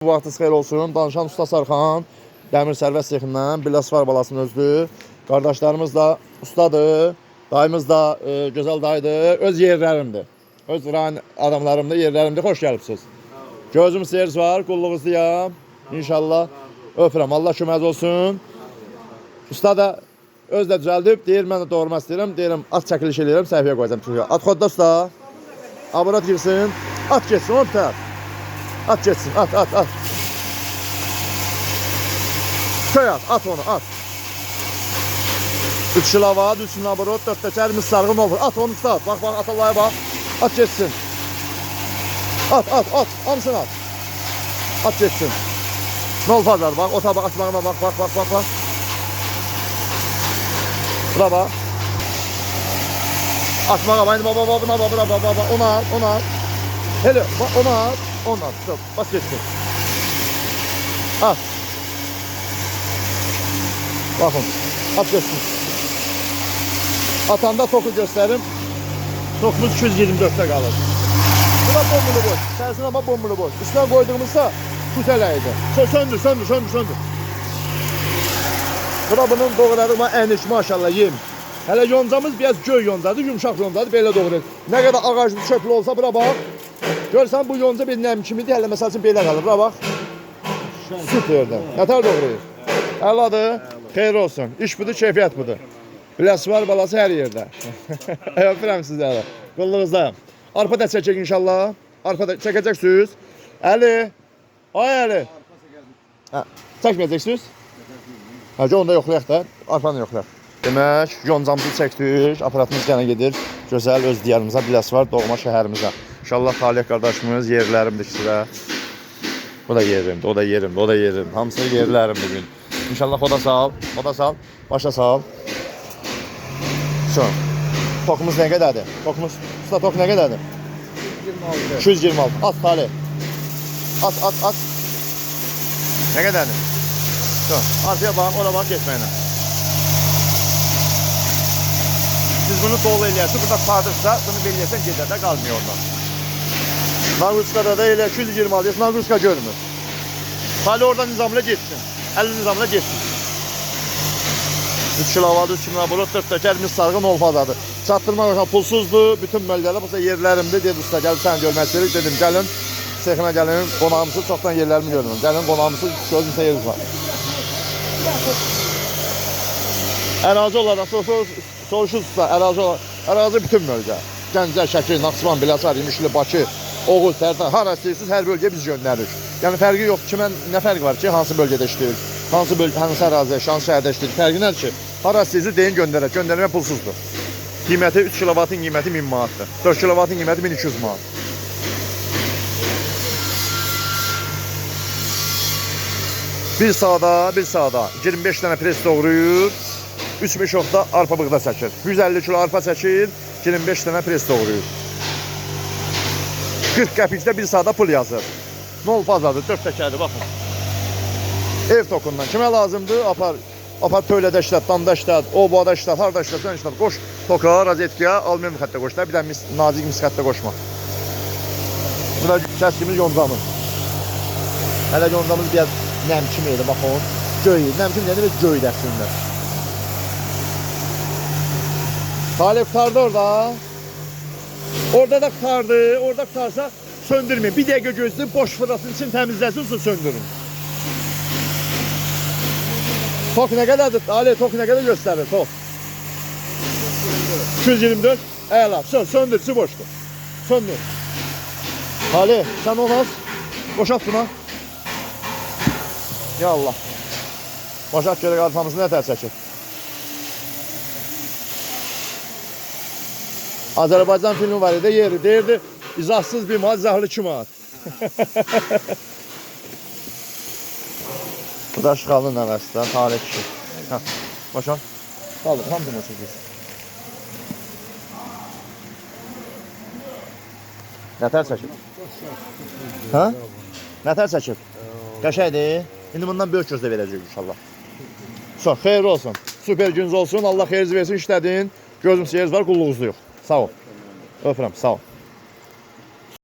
Vaxtınız xeyir olsun. Danışan Usta Sarxan, Dəmir Sərvət Sexindən, Biləsvar balasının özlü. Qardaşlarımız da ustadır, dayımız da gözəl dayıdır. Öz yerlərimdir. Öz rayon adamlarımdır, yerlərimdir. Xoş gəlibsiniz. Gözüm seyirz var, qulluğuzdayam. İnşallah öpürəm. Allah köməz olsun. Usta da öz də düzəldib, deyir, mən də doğurmaq istəyirəm. Deyirəm, at çəkiliş edirəm, səhvəyə qoyacam. At xodda usta. Aburat girsin, at geçsin, on tərəf. At geçsin, at. Köy at onu, at. 3 lava, 3 nabrot, 4 teker, sargın olur. At onu usta, bak, at Allah'a bak. At geçsin. At, hamısını at. At geçsin. Ne olacak, bak, o tabak atmağına bak. Bura bak. Atmağa bak, baba, onu at. Hele, bak, onu at. Ondan stop. Bas geçsin. At. Bakın. At geçsin. Atanda toku gösterim. Tokumuz 224'te kalır. Buna bombulu boş. Tersin ama bombulu boş. Üstüne koyduğumuzda kuteleydi. Söndür. Buna bunun doğradığıma eniş maşallah yem. Hele yoncamız biraz göy yoncadır, yumuşak yoncadır. Böyle doğrayır. Ne kadar ağaclı çöplü olsa buna bak. Görsən bu yonca bir nəm kimidir, hələ məsəl üçün belə qalır. Bura bax. Süperdir. Nətər doğrayır? Əladır. Xeyir olsun. İş budur, keyfiyyət budur. Biləsvar balası hər yerdə. Öpürəm sizləri. Qulluğuzdayım. Arpa da çəkək inşallah. Arpa da çəkəcəksiniz. Əli. Ay Əli. Çəkməyəcəksiniz? Onda yoxlayaq da. Arpanı yoxlayaq. Demək, yoncamızı çəkdik. Aparatımız qənə gedir. Gözəl öz diyarımıza, Biləsvar doğma şəhərimizə. İnşallah Talih qardaşımız yerlərimdir sizə. O da yerimdir. Hamısı yerlərim bugün. İnşallah o da sal. Başa sal. Son. Tokumuz nə qədərdir? Usta tok nə qədərdir? 226. At Talih. At. Nə qədərdir? Son. Artıya bax, ora bax, geçməyinə. Siz bunu dolu eləyərsiniz, burada qardırsa, bunu beləyəsən gedər də qalmıyor oradan. Naqruskada da elə 220 alıyorsun, naqruska görmür. Hali oradan nizamla geçsin. 50 nizamla geçsin. 3 kilovat, 3 nabrot, 4 teker, sargın olfadadır. Çatdırmaq üçün pulsuzdur, bütün bölgələr, bu yerlərimdir. Dedi usta, gəlib sən görmək istəyirik. Dedim, gəlin, Sexinə gəlin, qonağımızı, çoxdan yerlərimi görürüm. Gəlin, qonağımızı, gözün seyiriz var. Ərazi olaraq, soruşuz usta, ərazi bütün bölgə. Gəncə, Şəkir, Naxçıvan, Biləsvar, İmişli, Bakı, Oğuz, Tərtər, hara istəyirsiniz, hər bölgəyə biz göndəririk. Yəni fərqi yox, kimə nə fərq var ki, hansı bölgədə işləyirik, hansı ərazidə, hansı şəhərdə işləyirik, fərqi nədir ki, hara istəyirsiniz deyin göndərək, göndərmə pulsuzdur. Qiyməti 3 kilovatın qiyməti 1000 manatdır, 4 kilovatın qiyməti 1200 manat. Bir saata 25 dənə pres doğrayır, 3 meşoqda arpa bığda çəkir. 150 kilo arpa çəkir, 25 dənə pres doğrayır. 40 qəpikdə bir saata pul yazır. Nol fazadır, 4 təkərdir, baxın. Ev tokundan kimə lazımdır? Apar töylədə işlət, damda işlət, obada işlət, harda işlət, sən işlət. Qoş toka, rozetkiyə, alüminyum xəttə qoş da, bir də nazik mis xəttə qoşma. Bu da kəskimiz yoncamız. Hələ yoncamız biraz nəmkim idi, baxın. Göy, nəmkim deyəndə biz göy dərsində. Talih qutardı orada. Orada da qutardı. Orada qutarsa söndürmeyin. Bir dəqiqə gözləyib boş fırlasın için təmizləsin, söndürün. Tok nə qədərdir? Talih, tok nə qədər göstərir? Tok. 224. Əla. Söndür, içi boşdur. Söndür. Talih, sən olmaz. Boşalt buna. Ya Allah. Boşalt görək arpamızı nə tər çəkir. Azərbaycan filmi var idi, yeri deyirdi, izahsız bir manat, izahlı 2 manat. Bu da Şıxalın nəvəsindən, Talih kişi. Başan, qaldır, hamısını çəkirsin. Nətər çəkir? Nətər çəkir? Qəşəkdir. İndi bundan böyük gözlə verəcək inşallah. Xeyir olsun, süper gününüz olsun, Allah xeyirinizi versin, işlədin. Gözüm seyiriniz var, qulluğunuz yox. Sağ ol. Öpürəm, sağ ol.